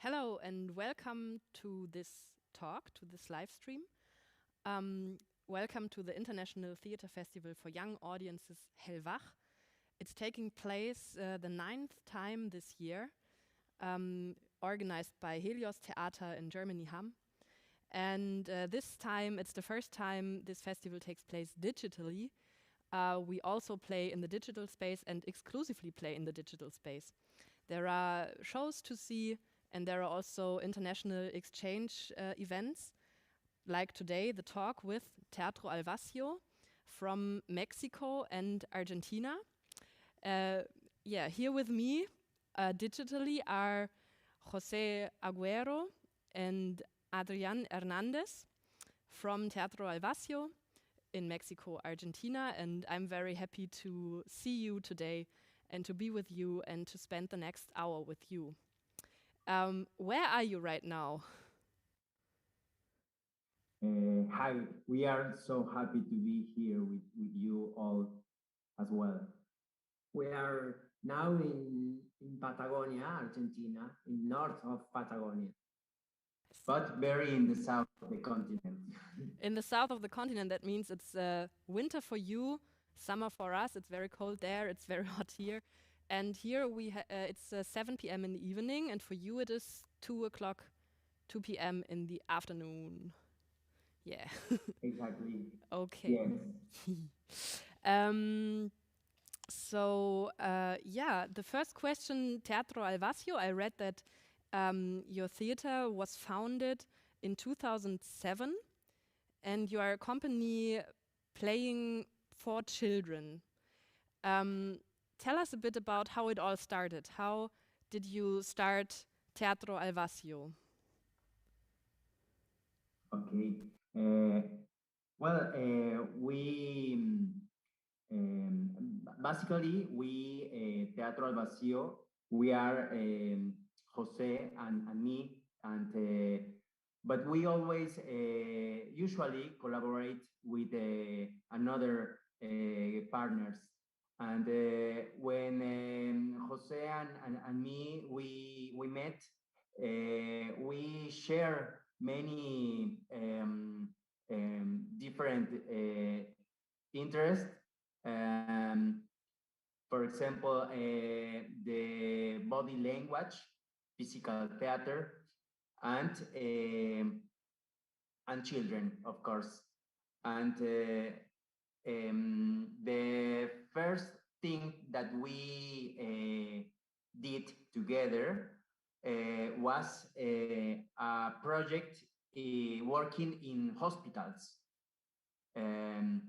Hello and welcome to this talk, to this live stream. Welcome to the International Theater Festival for Young Audiences, Hellwach. It's taking place the 9th time this year, organized by Helios Theater in Germany, Hamm. And this time, it's the first time this festival takes place digitally. We also play in the digital space and exclusively play in the digital space. There are shows to see, and there are also international exchange events, like today, the talk with Teatro Al Vacío from Mexico and Argentina. Here with me digitally are José Agüero and Adrián Hernández from Teatro Al Vacío in Mexico, Argentina, and I'm very happy to see you today and to be with you and to spend the next hour with you. Where are you right now? Hi, we are so happy to be here with you all as well. We are now in Patagonia, Argentina, in north of Patagonia. But very in the south of the continent. In the south of the continent, that means it's winter for you, summer for us. It's very cold there, it's very hot here. And here it's 7 p.m. in the evening, and for you it is 2 p.m. in the afternoon. Yeah. Exactly. Okay. Yes. The first question, Teatro Al Vacío, I read that your theater was founded in 2007, and you are a company playing for children. Tell us a bit about how it all started. How did you start Teatro Al Vacío? Okay. We Teatro Al Vacío, we are José and me, and but we always usually collaborate with another partners. And when José and me we met, we share many different interests. For example, the body language, physical theater, and children, of course. And the first thing that we did together was a project working in hospitals, and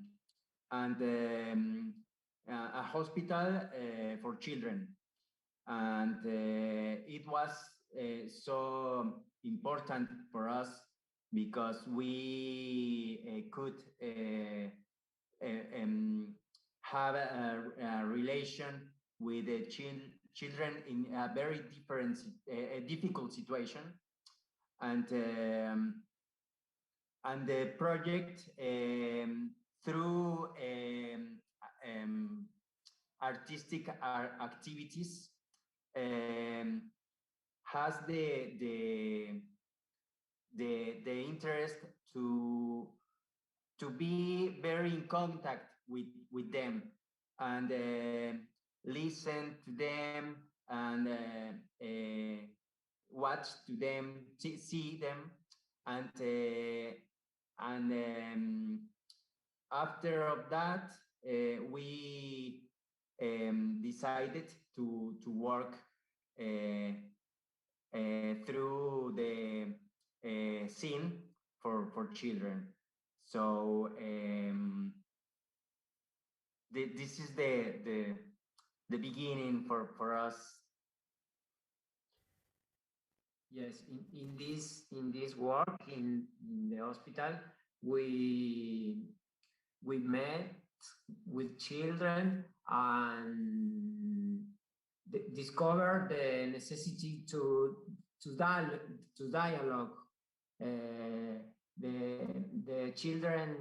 a hospital for children. And it was so important for us because we could have a relation with the children in a very difficult situation, and the project through artistic activities has the interest to be very in contact with them, and listen to them, and watch to them, see them, and after of that we decided to work through the scene for children. So this is the beginning for us. Yes, in this work in the hospital, we met with children and discovered the necessity to dialogue. The children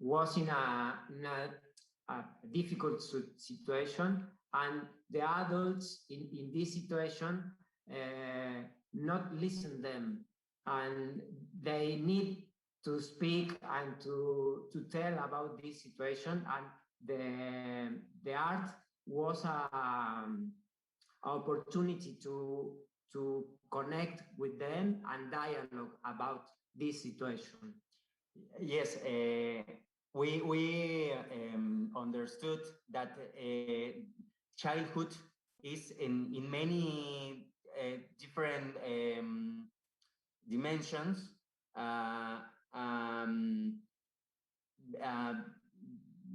was in a difficult situation, and the adults in this situation not listen them, and they need to speak and to tell about this situation, and the art was a opportunity to connect with them and dialogue about this situation. Yes, we understood that childhood is in many different dimensions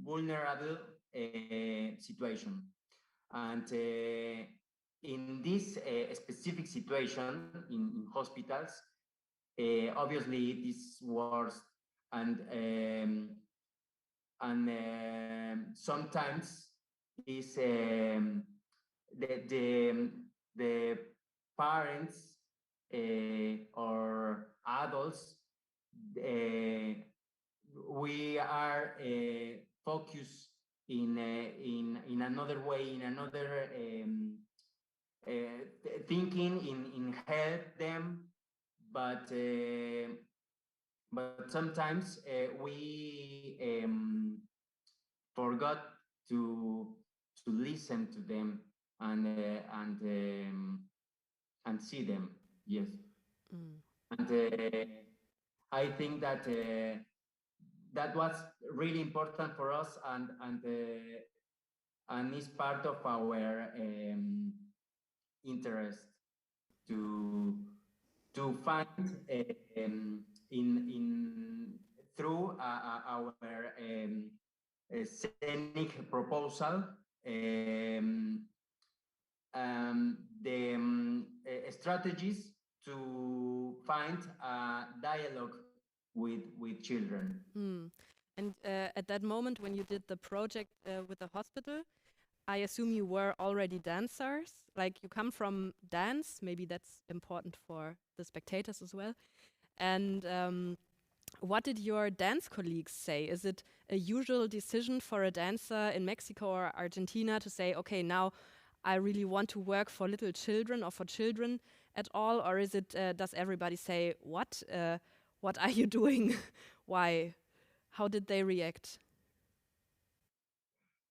vulnerable situation, and in this specific situation in hospitals, obviously it is worse, and sometimes is the parents or adults, we are focused in another way, in another thinking in help them, but sometimes we forgot to listen to them and see them. Yes. And I think that that was really important for us, and is part of our interest to find in through our scenic proposal the strategies to find a dialogue with children. And at that moment when you did the project with the hospital, I assume you were already dancers, like you come from dance, maybe that's important for the spectators as well. And what did your dance colleagues say? Is it a usual decision for a dancer in Mexico or Argentina to say, okay, now I really want to work for little children or for children at all? Or is it, does everybody say, what are you doing? Why? How did they react?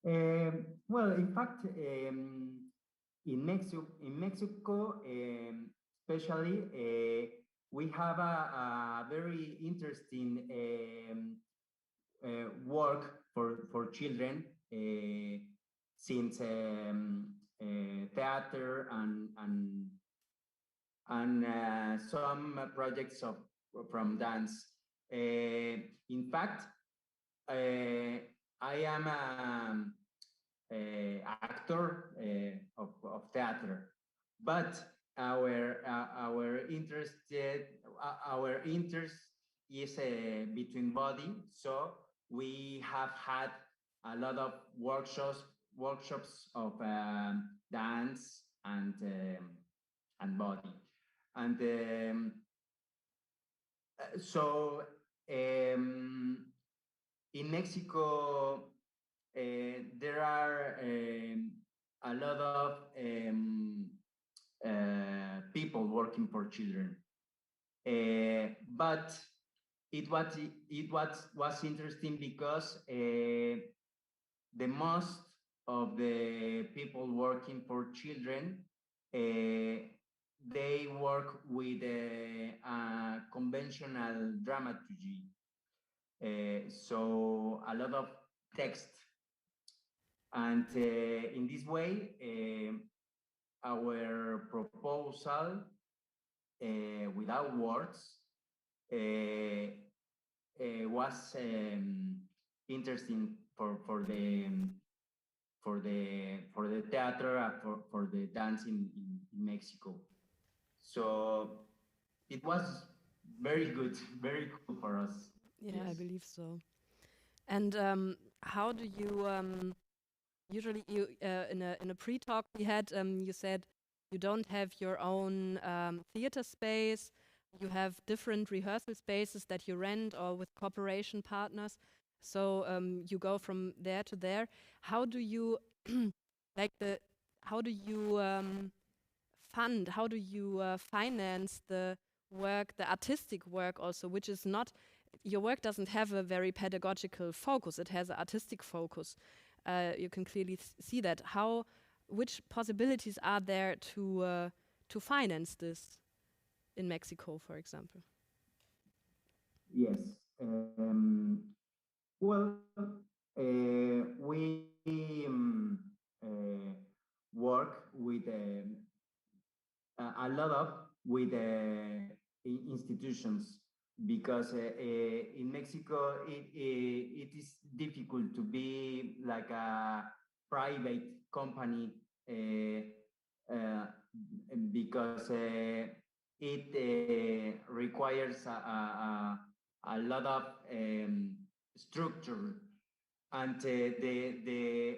Well, in fact, in Mexico, especially, we have a very interesting work for children, since theater and some projects from dance. In fact, I am an actor of theater, but our interest is between body. So we have had a lot of workshops of dance and body, and so in Mexico, there are a lot of people working for children, but it was interesting because the most of the people working for children, they work with a conventional dramaturgy. So a lot of text, and in this way, our proposal without words was interesting for the theater, for the dance in Mexico. So it was very good, very cool for us. Yeah, yes. I believe so. And how do you usually you in a pre-talk we had, you said you don't have your own theater space. You have different rehearsal spaces that you rent or with cooperation partners. So you go from there to there. How do you like the how do you fund? How do you finance the work, the artistic work also, which is not, your work doesn't have a very pedagogical focus. It has an artistic focus. You can clearly see that. Which possibilities are there to finance this in Mexico, for example? Yes. Well, we work with a lot of with institutions, because in Mexico it is difficult to be like a private company, because it requires a lot of structure, and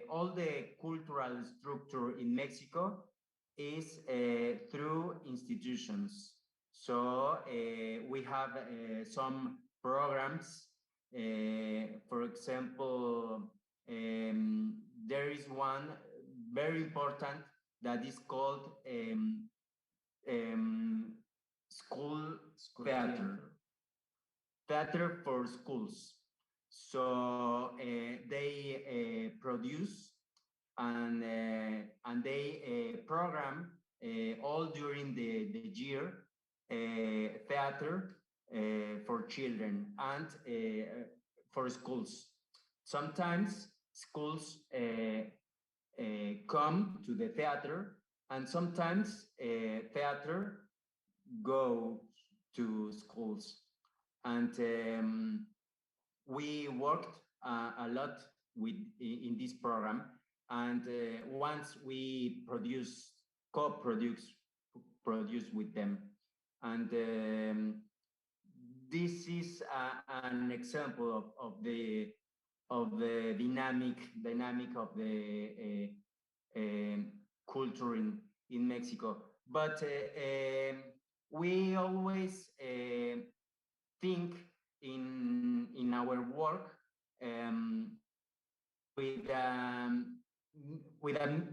all the cultural structure in Mexico is through institutions. So we have some programs. For example, there is one very important that is called school theater for schools. So they produce and they program all during the year theater for children and for schools. Sometimes schools come to the theater, and sometimes theater go to schools. And we worked a lot in this program. And once we co-produce with them. And this is an example of the dynamic of the culture in Mexico. But we always think in our work with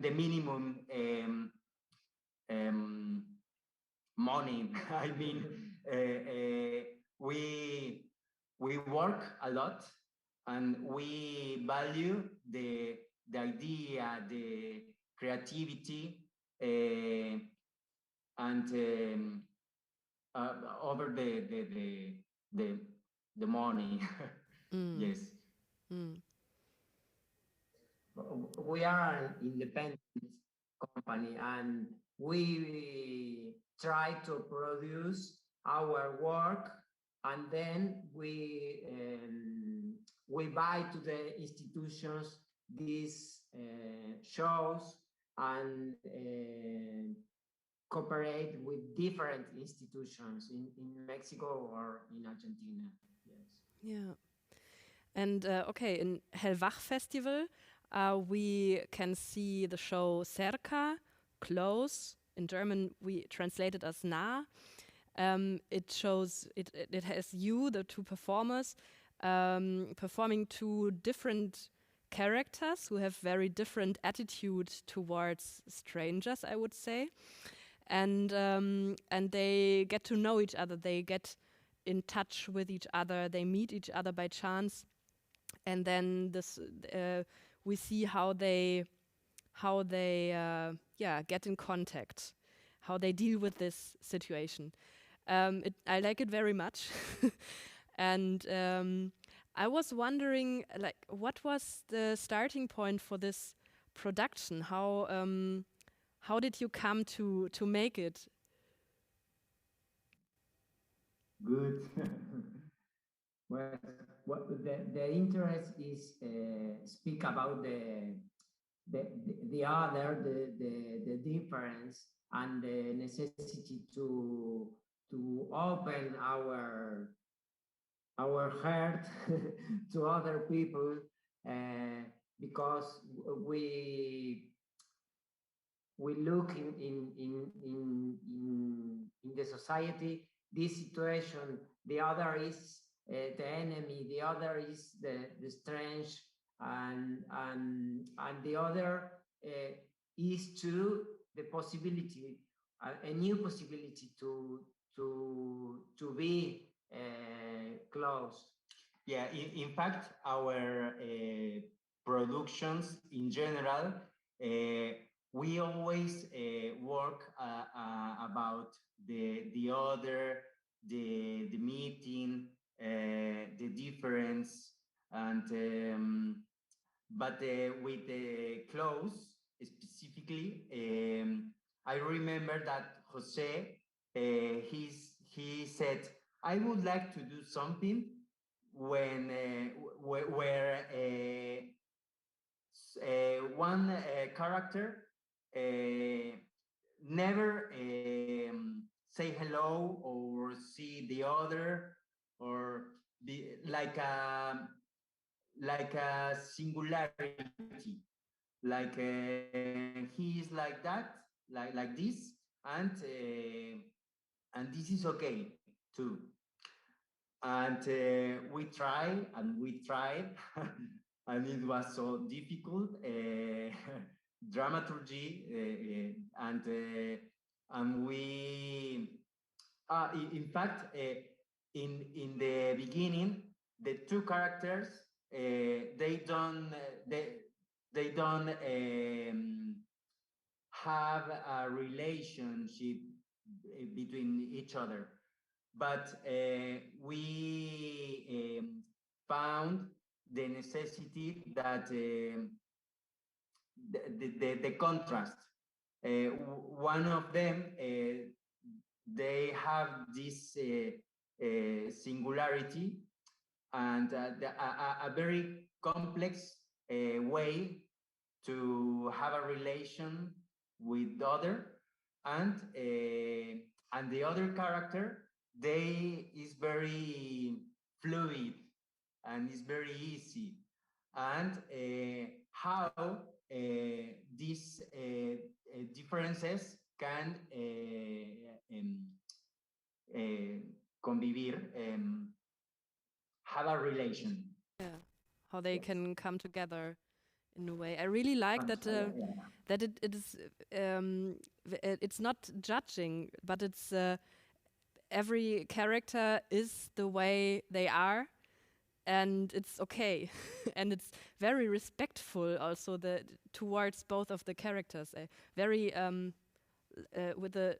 the minimum money. I mean, we work a lot, and we value the idea, the creativity, and over the money. Yes. We are an independent company, and we try to produce our work, and then we buy to the institutions these shows, and cooperate with different institutions in Mexico or in Argentina. Yes. Yeah. And okay, in Hellwach Festival, we can see the show Cerca, close. In German, we translate it as nah. It shows, it has you, the two performers, performing two different characters who have very different attitudes towards strangers, I would say. And they get to know each other. They get in touch with each other. They meet each other by chance, and then we see how they get in contact, how they deal with this situation. I like it very much, and I was wondering, like, what was the starting point for this production? How did you come to make it? Good. Well, what the interest is speak about the other, the difference, and the necessity to open our heart to other people, because we look in the society, this situation, the other is the enemy, the other is the strange, and the other is to the possibility, a new possibility to be close. Yeah, in fact, our productions in general, we always work about the other, the meeting, the difference, and but with the close specifically, I remember that Jose, he said, I would like to do something when where one character never say hello or see the other, or be like a singularity, like he is like that, like this, and this is okay too. And we tried and we tried, and it was so difficult. Dramaturgy, and we, in fact, in the beginning, the two characters, they don't have a relationship between each other, but we found the necessity that the contrast. One of them, they have this singularity and a very complex way to have a relation with the other, and the other character, they is very fluid and is very easy, and how these differences can convivir, have a relation. Yeah, how they can come together in a way. I really like that that it is it's not judging, but it's every character is the way they are, and it's okay, and it's very respectful also towards both of the characters. Very with a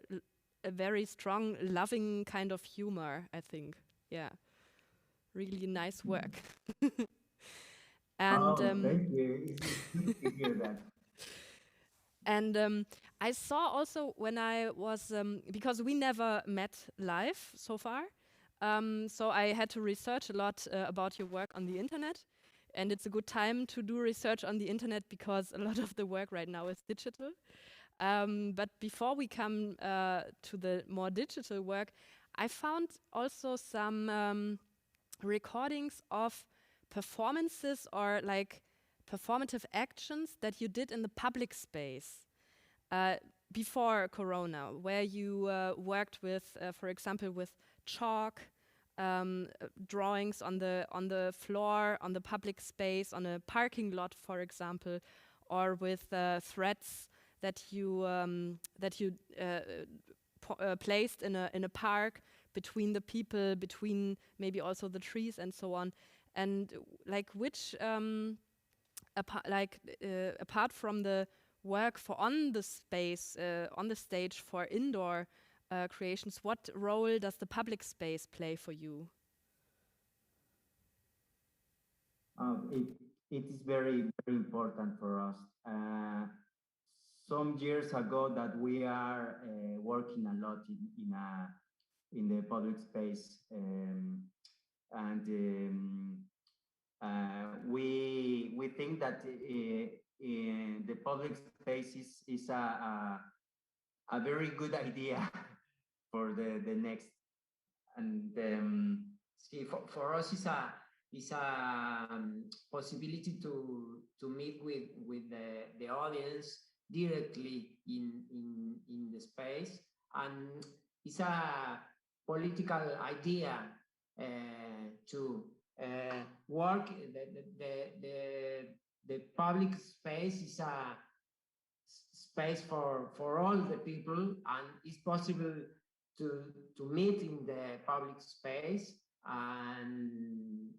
very strong, loving kind of humor, I think. Yeah, really nice work. And thank you. It's good to hear that. And I saw also when I was, because we never met live so far, so I had to research a lot about your work on the internet. And it's a good time to do research on the internet because a lot of the work right now is digital. But before we come to the more digital work, I found also some recordings of performances or like performative actions that you did in the public space before Corona, where you worked with, for example, with chalk, drawings on the floor, on the public space, on a parking lot, for example, or with threads that you placed in a park between the people, between maybe also the trees and so on. And like which apart from the work for on the space, on the stage for indoor creations, what role does the public space play for you? It is very, very important for us. Some years ago that we are working a lot in the public space, we think that in the public space is a very good idea for the next. And see, for us is a possibility to meet with the audience directly in the space, and it's a political idea to work. The public space is a space for all the people, and it's possible to meet in the public space and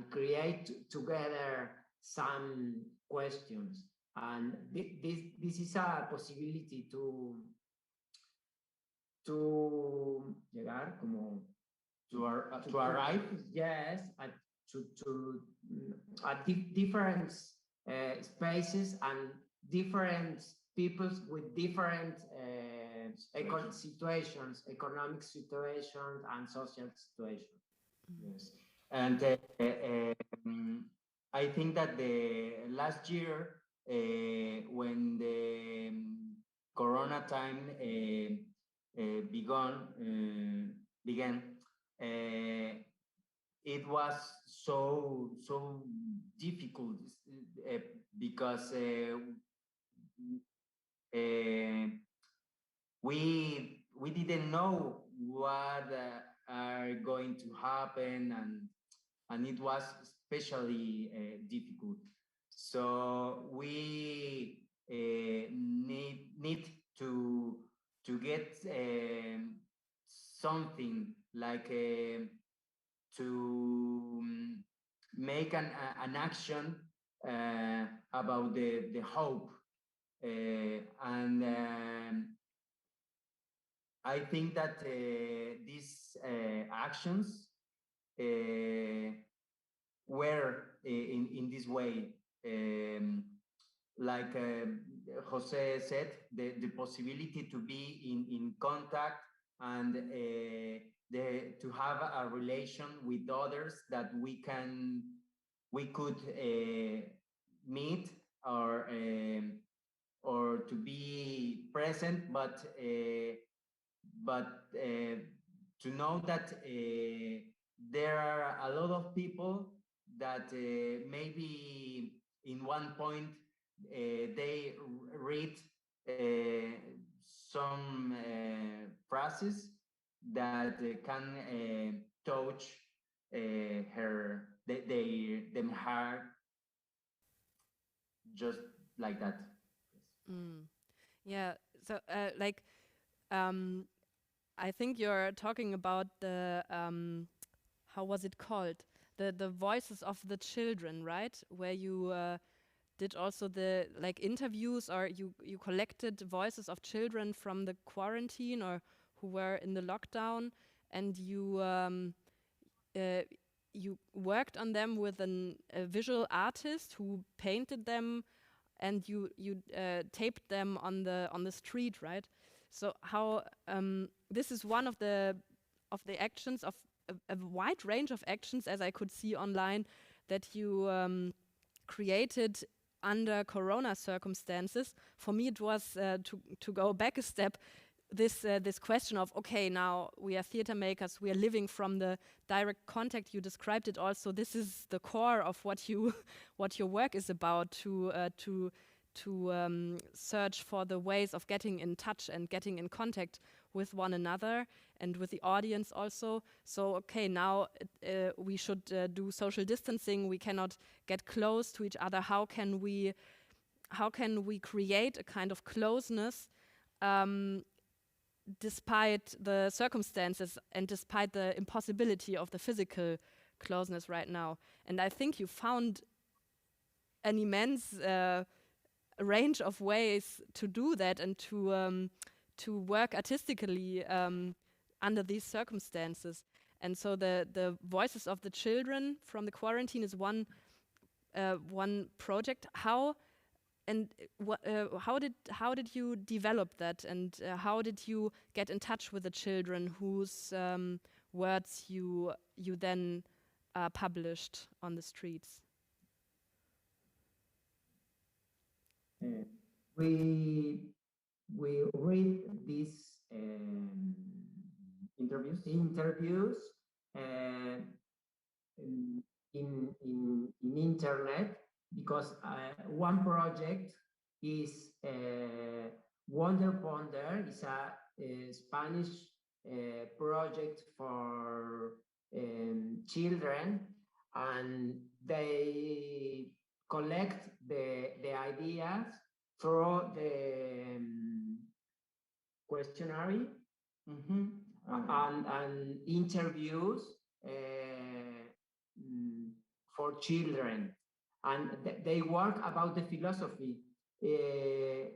create together some questions. And this is a possibility to llegar como to arrive, yes, at different spaces and different peoples with different situations, economic situations and social situations. yes. And I think that the last year, when the Corona time began, it was so difficult because we didn't know what are going to happen, and it was especially difficult. So we need to get something like to make an action about the hope, and I think that these actions were in this way, like Jose said, the possibility to be in contact and to have a relation with others that we could meet or to be present, but to know that there are a lot of people that maybe in one point they read some phrases that can touch them heart, just like that. Mm. Yeah, so I think you're talking about the how was it called? The voices of the children, right? Where you did also the interviews, or you collected voices of children from the quarantine or who were in the lockdown, and you worked on them with a visual artist who painted them, and you taped them on the street, right? So how this is one of the actions of a wide range of actions, as I could see online, that you created under Corona circumstances. For me, it was to go back a step. This question of, okay, now we are theater makers, we are living from the direct contact. You described it also. This is the core of what your work is about, to search for the ways of getting in touch and getting in contact with one another and with the audience also. So, okay, now we should do social distancing. We cannot get close to each other. How can we create a kind of closeness despite the circumstances and despite the impossibility of the physical closeness right now? And I think you found an immense range of ways to do that and to work artistically under these circumstances. And so the voices of the children from the quarantine is one project. How did you develop that, and how did you get in touch with the children whose words you then published on the streets? We read these interviews in internet, because one project is Wonder Ponder. It's a Spanish project for children, and they collect the ideas through the questionnaire and interviews for children, and they work about the philosophy, the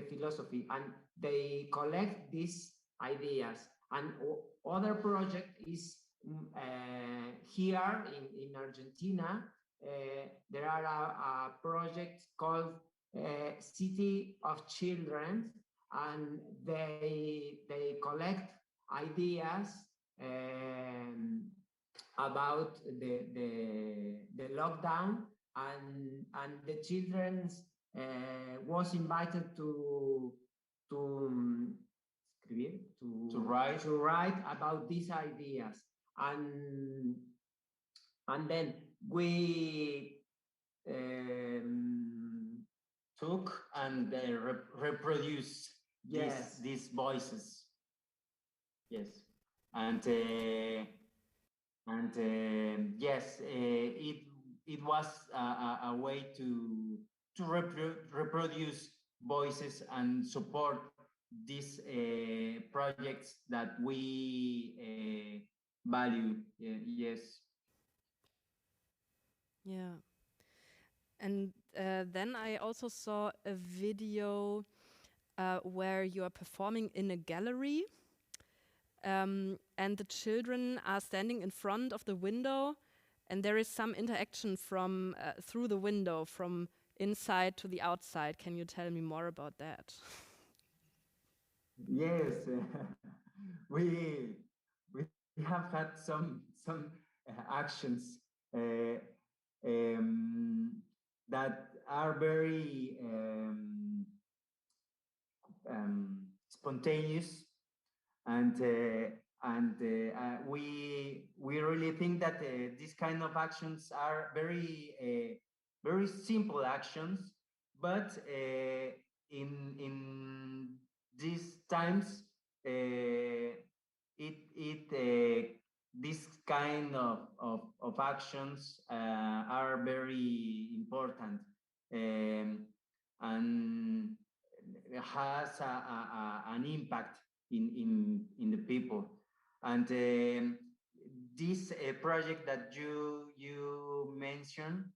philosophy, and they collect these ideas. And other project is here in Argentina. There are a project called City of Children, and they collect ideas about the lockdown, and the children was invited to write about these ideas, and then we took and reproduced these voices. Yes, and yes, it was a way to reproduce voices and support these projects that we value. Yes. Yeah. And then I also saw a video where you are performing in a gallery, and the children are standing in front of the window, and there is some interaction from through the window, from inside to the outside. Can you tell me more about that? Yes, we have had some actions that are very spontaneous, and we really think that these kind of actions are very simple actions, but in these times this kind of actions are very important, and has an impact in the people. And this project that you mentioned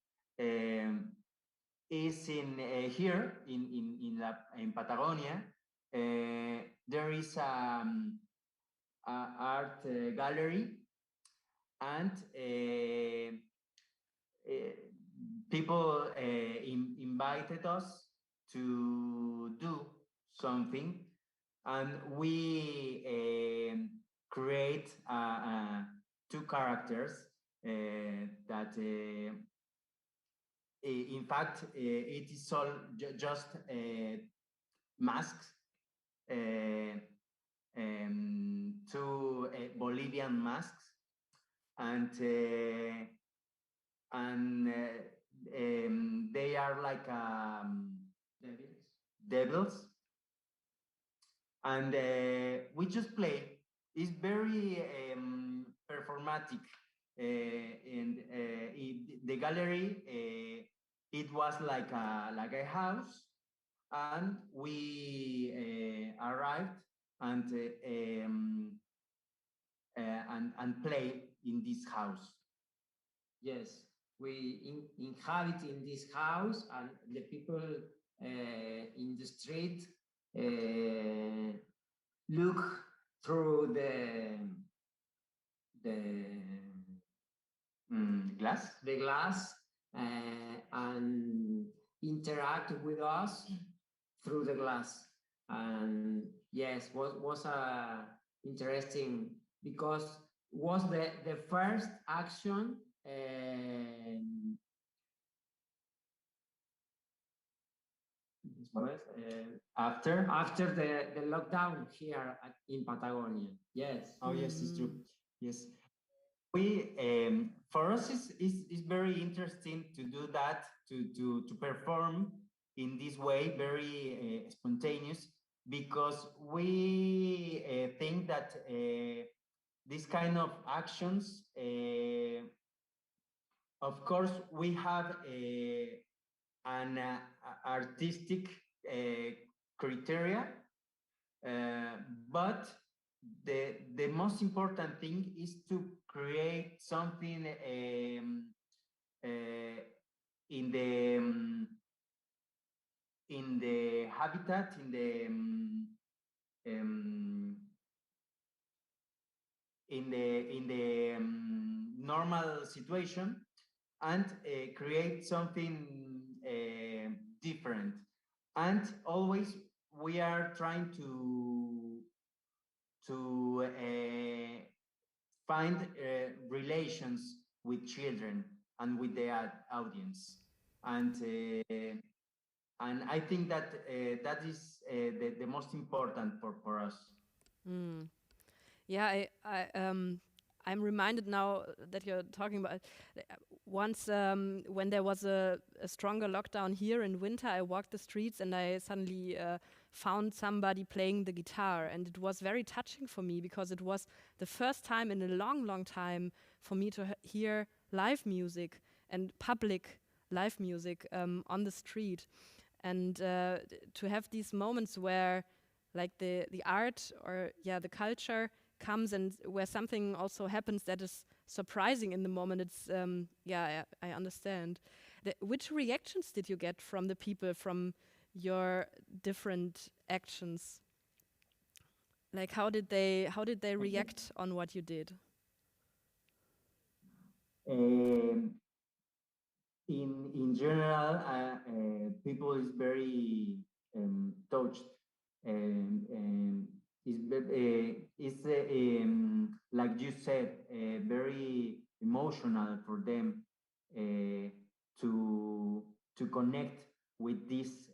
is in here in Patagonia. There is a art gallery, and people invited us to do something, and we create two characters that in fact it is all just masks, two Bolivian masks, and they are like devils, and we just play. It's very performatic, and the gallery it was like a house, and we arrived and play in this house. Yes, we inhabit in this house, and the people in the street look through the glass and interact with us through the glass. And yes, was interesting, because was the first action after the lockdown here in Patagonia. Yes. Oh yes, it's true. Yes, we for us is very interesting to do that, to perform in this way, very spontaneous, because we think that this kind of actions, of course, we have an artistic criteria, but the most important thing is to create something in the habitat, in the normal situation, and create something different. And always we are trying to find relations with children and with the audience, and I think that that is the most important for us. Mm. Yeah, I'm reminded now that you're talking about once when there was a stronger lockdown here in winter, I walked the streets and I suddenly found somebody playing the guitar, and it was very touching for me because it was the first time in a long, long time for me to hear live music and public live music on the street, and to have these moments where like the art or the culture comes and where something also happens that is surprising in the moment. It's I understand. Which reactions did you get from the people from your different actions? Like how did they react on what you did? In general, people is very touched, and it's like you said, very emotional for them to connect with this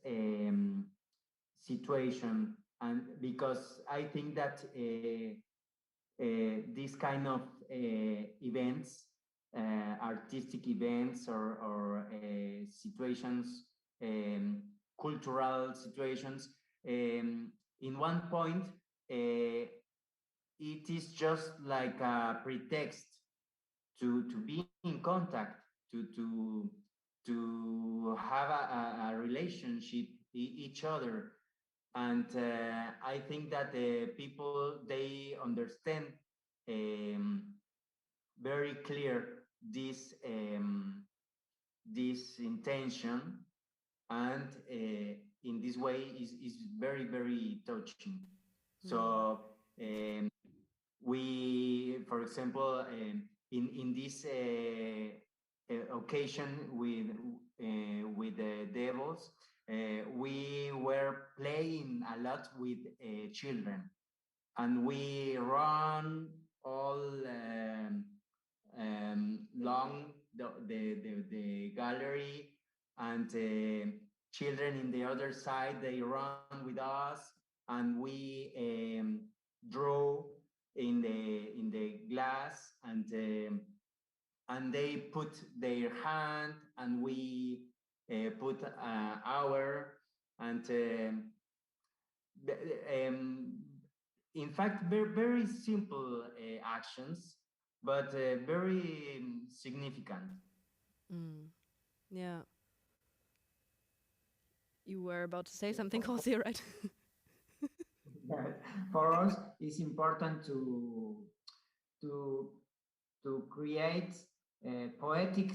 situation, and because I think that this kind of events, artistic events or situations, cultural situations, in one point, it is just like a pretext to be in contact, to have a relationship each other. And I think that the people, they understand very clear this this intention, and in this way is very, very touching. So we, for example, in this occasion with the devils, we were playing a lot with children, and we run all long the gallery, and children in the other side, they run with us, and we draw in the glass, and they put their hand, and we put our, and in fact, very, very simple actions, but very significant. Yeah. You were about to say something, José, right? For us, it's important to create a poetic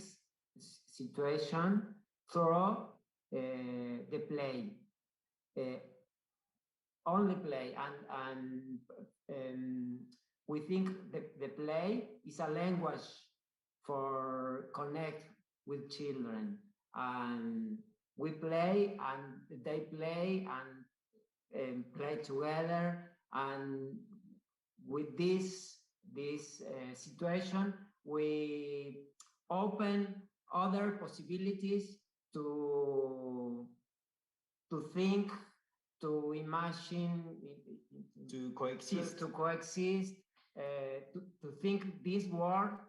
situation through the play. Only play, and we think the play is a language for connect with children, and we play and they play and play together, and with this situation we open other possibilities to think, to imagine, to coexist, to think this world,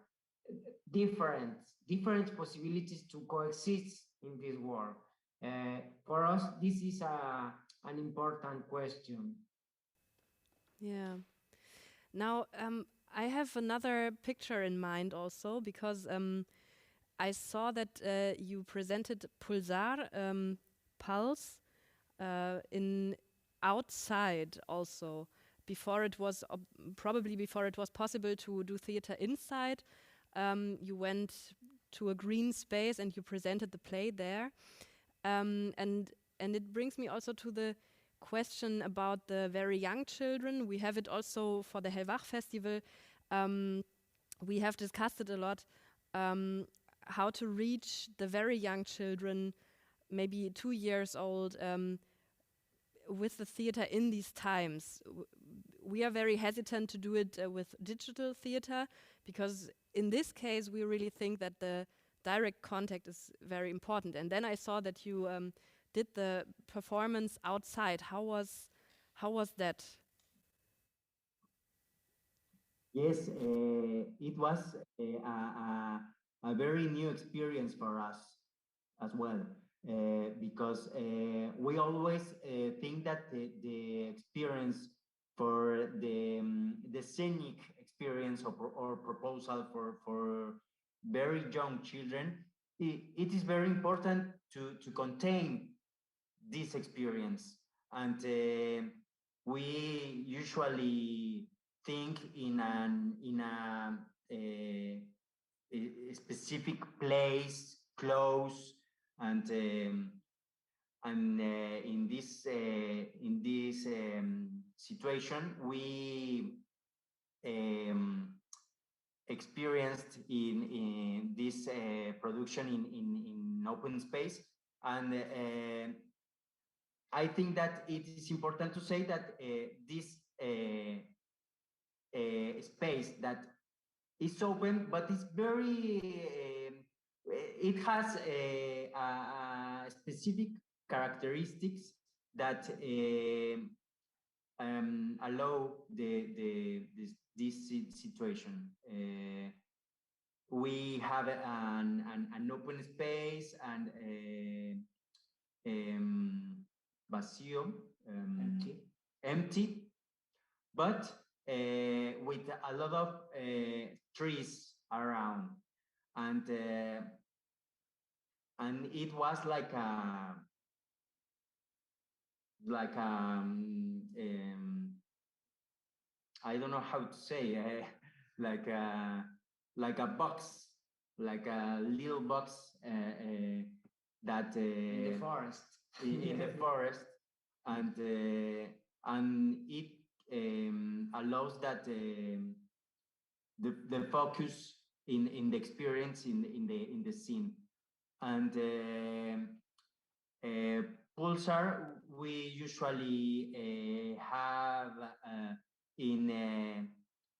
different possibilities to coexist in this world. For us, this is an important question. Yeah. Now, I have another picture in mind also, because I saw that you presented Pulsar, Pulse, in outside also. Before it was probably before it was possible to do theater inside, you went to a green space and you presented the play there, and it brings me also to the question about the very young children. We have it also for the Hellweg Festival. We have discussed it a lot, how to reach the very young children, maybe 2 years old, with the theater in these times. We are very hesitant to do it with digital theater, because in this case we really think that the direct contact is very important. And then I saw that you did the performance outside. How was that? Yes, it was a very new experience for us as well, because we always think that the experience for the scenic experience or proposal for very young children, it is very important to contain this experience. And we usually think in a specific place, close, and in this situation we experienced in this production in open space, and I think that it is important to say that this space that is open, but it's very, it has a specific characteristics that allow this situation. We have an open space and vacío, empty, but with a lot of trees around, and it was like a I don't know how to say, like a box, like a little box that in the forest. in the forest, and it allows that the focus in the experience in the scene. And Pulsar we usually have in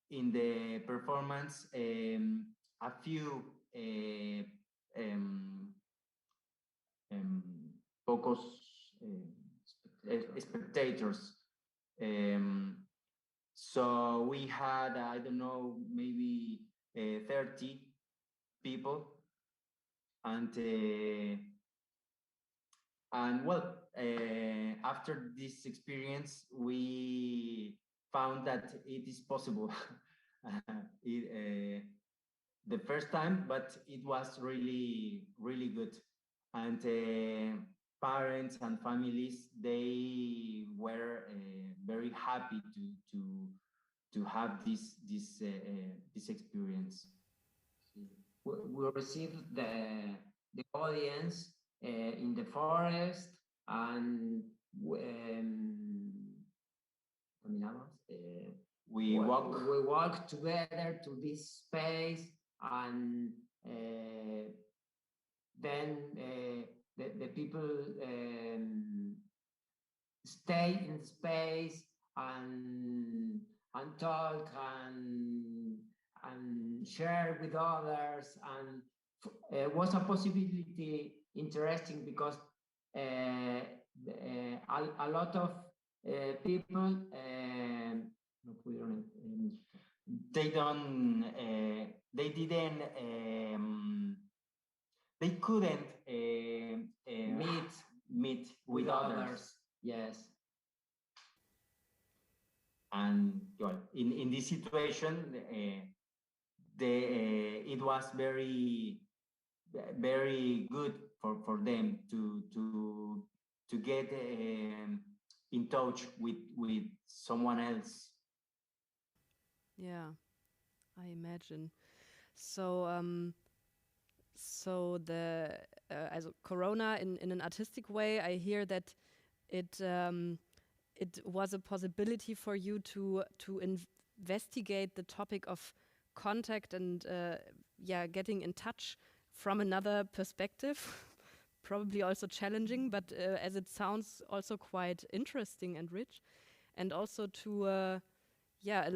the performance a few pocos spectators. So we had, I don't know, maybe 30 people, and well, after this experience, we found that it is possible. The first time, but it was really, really good. And parents and families, they were very happy to have this experience. We received the audience in the forest, and we walked together to this space, and then the people stay in space and talk and share with others, and it was a possibility interesting because a lot of people they couldn't meet with others. Yes. And well, in this situation, it was very very good for them to get in touch with someone else. Yeah, I imagine. So, so the also Corona in an artistic way, I hear that it it was a possibility for you to investigate the topic of contact and yeah, getting in touch from another perspective. Probably also challenging, but as it sounds also quite interesting and rich, and also to yeah,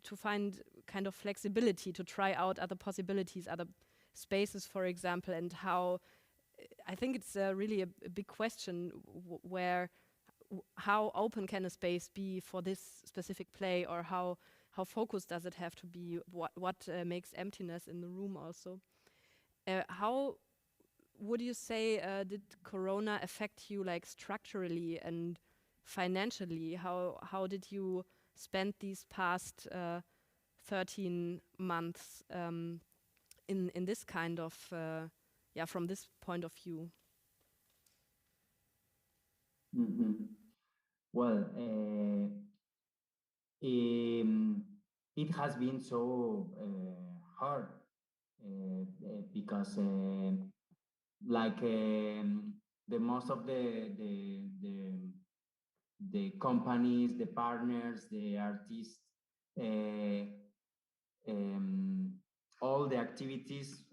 to find kind of flexibility to try out other possibilities, other spaces, for example, and how I think it's really a big question where how open can a space be for this specific play, or how focused does it have to be? What makes emptiness in the room also? How would you say did Corona affect you, like structurally and financially? How did you spend these past 13 months in this kind of yeah, from this point of view? Mm-hmm. Well, it has been so hard because like the most of the companies, the partners, the artists, all the activities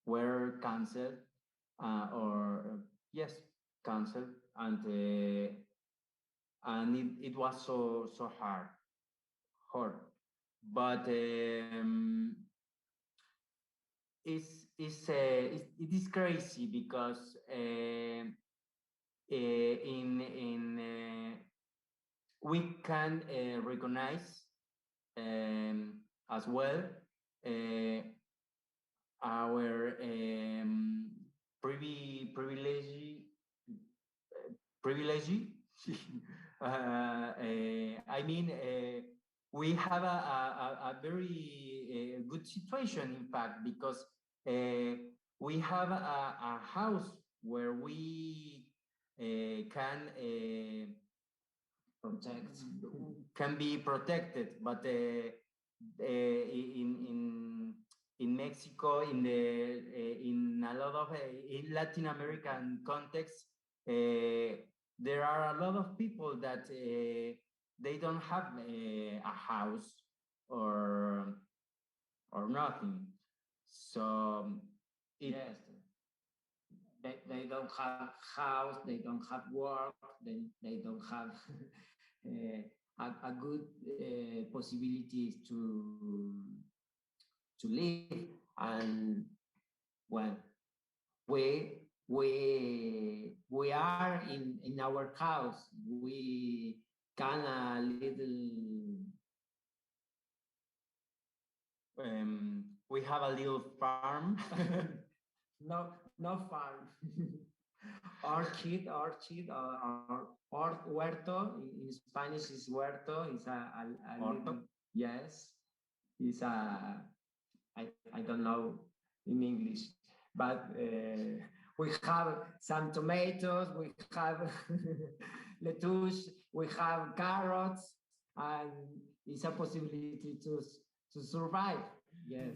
were canceled or yes, canceled, and it was so hard, but it is crazy because we can recognize as well our privilege. I mean, we have a very good situation, in fact, because we have a house where we can Protect. can be protected, but in Mexico, in a lot of in Latin American contexts, there are a lot of people that they don't have a house or nothing. So yes, they don't have house, they don't have work, they don't have a good possibilities to live. And well, we are in our house. We can a little. We have a little farm. No farm. orchid, or huerto. In Spanish is huerto. It's a little, yes. It's a I don't know in English, but we have some tomatoes, we have lettuce, we have carrots, and it's a possibility to survive. Yes,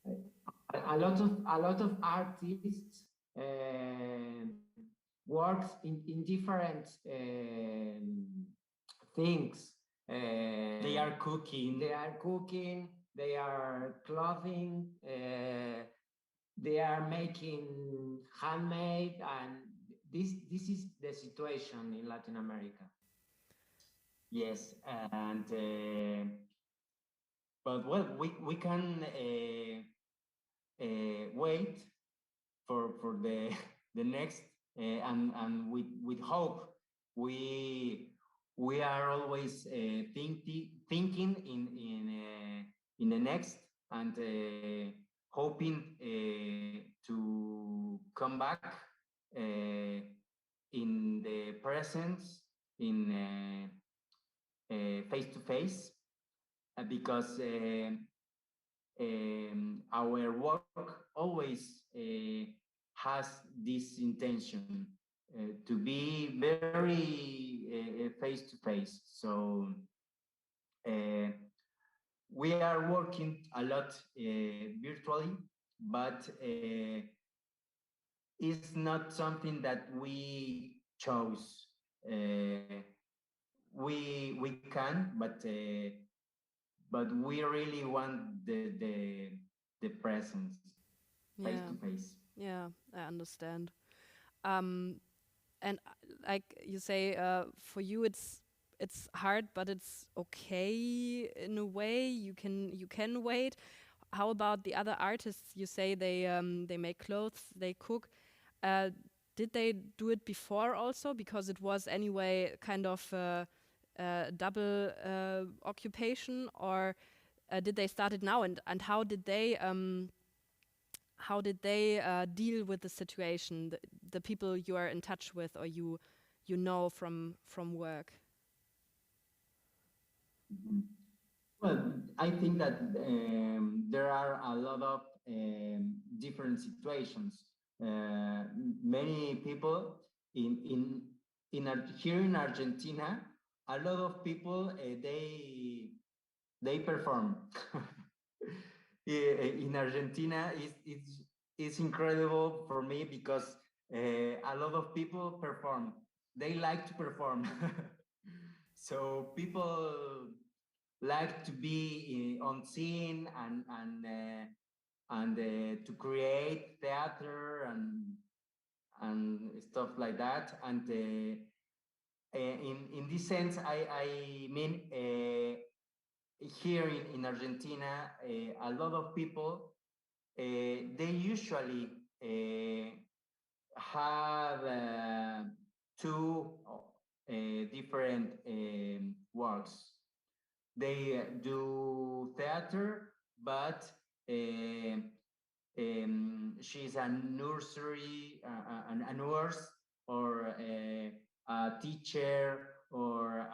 a lot of artists works in different things. They are cooking. They are cooking. They are clothing, they are making handmade, and this is the situation in Latin America. Yes, and but well, we can wait for the next and with hope we are always thinking in the next, and hoping to come back in the present, in face to face, because our work always has this intention to be very face to face. So we are working a lot virtually, but it's not something that we chose. We can, but we really want the presence face to face. Yeah, I understand. And like you say, for you it's hard, but it's okay in a way. You can wait. How about the other artists? You say they make clothes, they cook. Did they do it before also? Because it was anyway kind of double occupation, or did they start it now? And how did they deal with the situation? The people you are in touch with, or you know from work. Well, I think that there are a lot of different situations. Many people here in Argentina, a lot of people they perform. In Argentina, it's incredible for me because a lot of people perform. They like to perform. So people like to be on scene and to create theater and stuff like that. And in this sense, I mean, here in Argentina, a lot of people they usually have two different works. They do theater, but she's a nursery, a nurse, or a teacher, or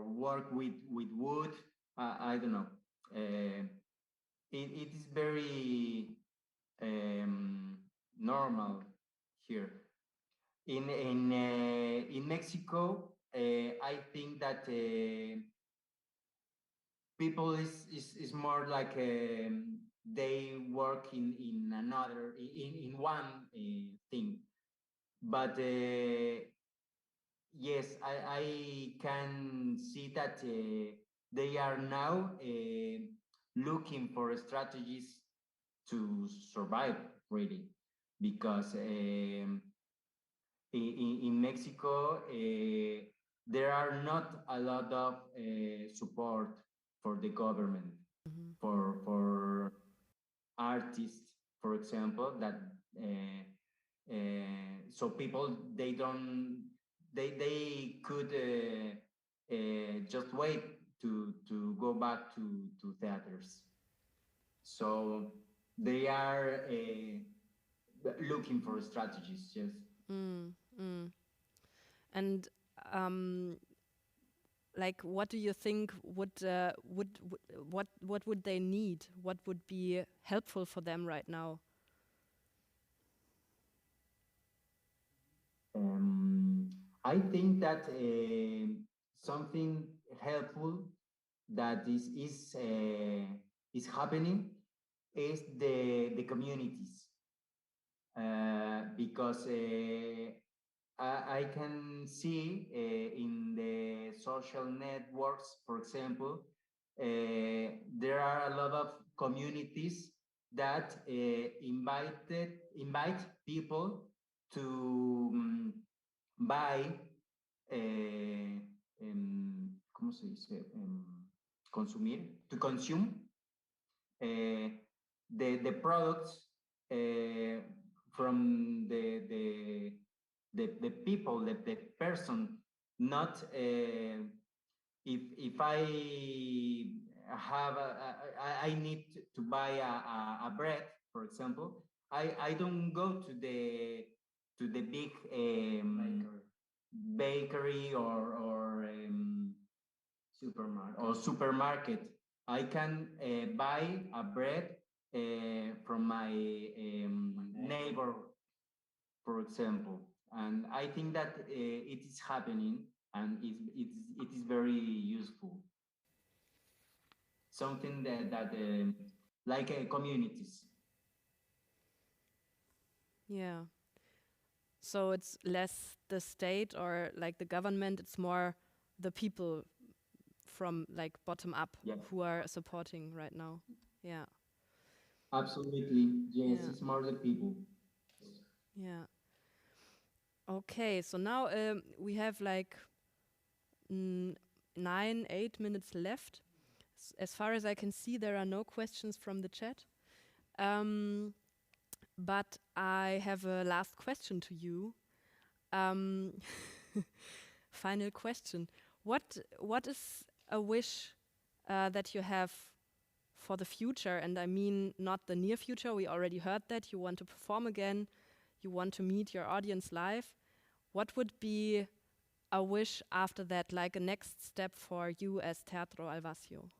work with wood. I don't know. It is very normal here. In Mexico, I think that people is more like they work in another in one thing, but yes, I can see that they are now looking for strategies to survive, really, because in Mexico, there are not a lot of support for the government, for artists, for example, that so people they could just wait to go back to theaters. So they are looking for strategies, yes. And like, what do you think what would they need? What would be helpful for them right now? I think that something helpful that is happening is the communities, because I can see in the social networks, for example, there are a lot of communities that invite people to buy, ¿cómo se dice? Consumir, to consume the products from the people, the person, not if I have I need to buy a bread, for example, I don't go to the big bakery or supermarket. I can buy a bread from my neighbor, for example. And I think that it is happening, and it is very useful. Something that like communities. Yeah. So it's less the state or like the government, it's more the people from like bottom up who are supporting right now. Yeah. Absolutely. Yes, it's more the people. Yeah. Okay, so now we have like 8 minutes left. As far as I can see, there are no questions from the chat. But I have a last question to you. Final question. What is a wish that you have for the future? And I mean not the near future. We already heard that. You want to perform again. You want to meet your audience live. What would be a wish after that, like a next step for you as Teatro Al Vacío?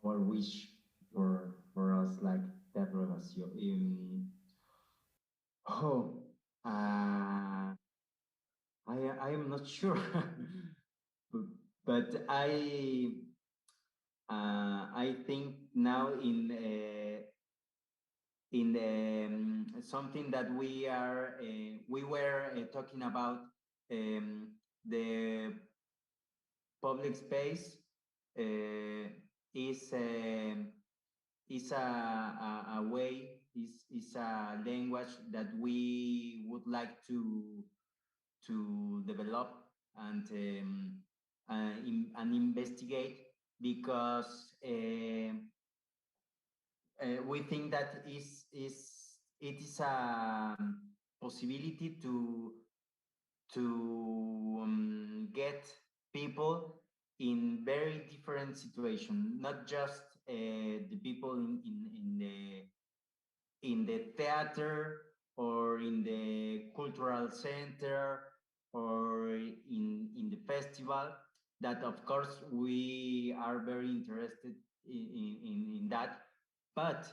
Our wish for us, like Teatro Al Vacío. I am not sure, but I think now in something that we were talking about, the public space is a way, is a language that we would like to develop and investigate, because we think that it is a possibility to get people in very different situations, not just the people in the theater or in the cultural center or in the festival, that of course we are very interested in that, but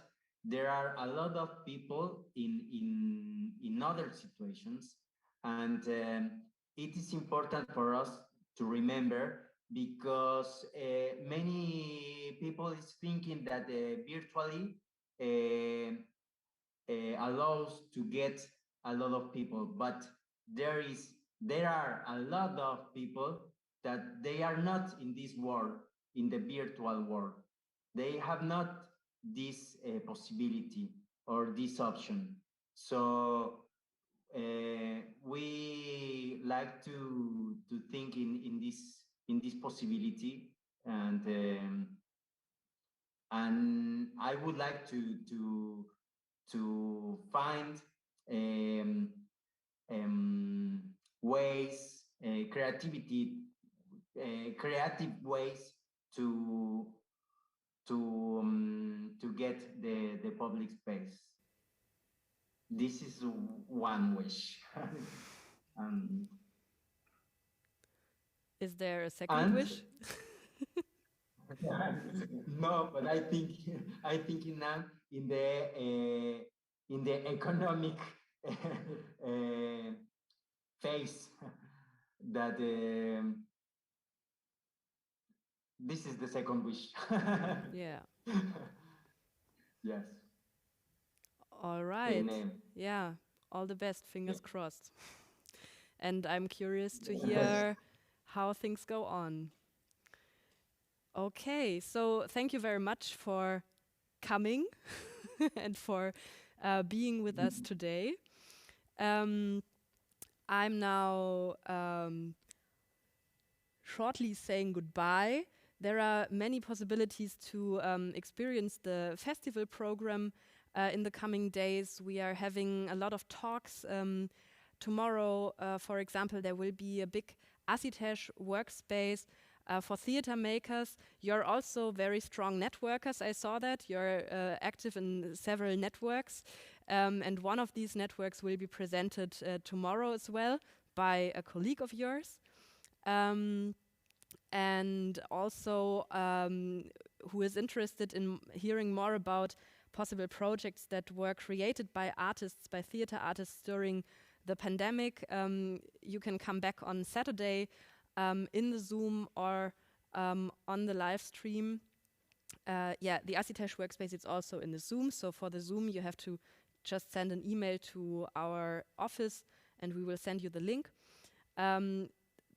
there are a lot of people in other situations, and it is important for us to remember, because many people is thinking that virtually allows to get a lot of people, but there are a lot of people that they are not in this world, in the virtual world. They have not this possibility or this option. So we like to think in this possibility, and I would like to find ways, creative ways to get the public space. This is one wish. Is there a second wish? No, but I think now in the economic phase that this is the second wish. Yeah. Yes. All right. Yeah. All the best. Fingers crossed. And I'm curious to hear how things go on. Okay, so thank you very much for coming and for being with us today. I'm now shortly saying goodbye. There are many possibilities to experience the festival program in the coming days. We are having a lot of talks. Tomorrow, for example, there will be a big Acitesh workspace for theater makers. You're also very strong networkers. I saw that. You're active in several networks. And one of these networks will be presented tomorrow as well by a colleague of yours. And also who is interested in hearing more about possible projects that were created by artists, by theater artists during the pandemic, you can come back on Saturday in the Zoom or on the live stream. Yeah, the Acitesh workspace is also in the Zoom. So for the Zoom, you have to just send an email to our office and we will send you the link.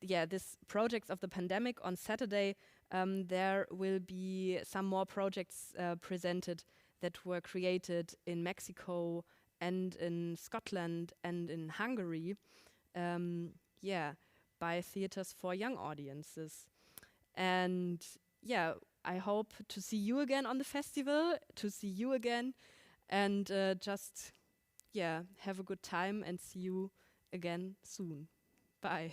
Yeah, this projects of the pandemic on Saturday, there will be some more projects presented that were created in Mexico and in Scotland and in Hungary, yeah, by theaters for young audiences. And yeah, I hope to see you again on the festival, to see you again, and just, yeah, have a good time and see you again soon. Bye.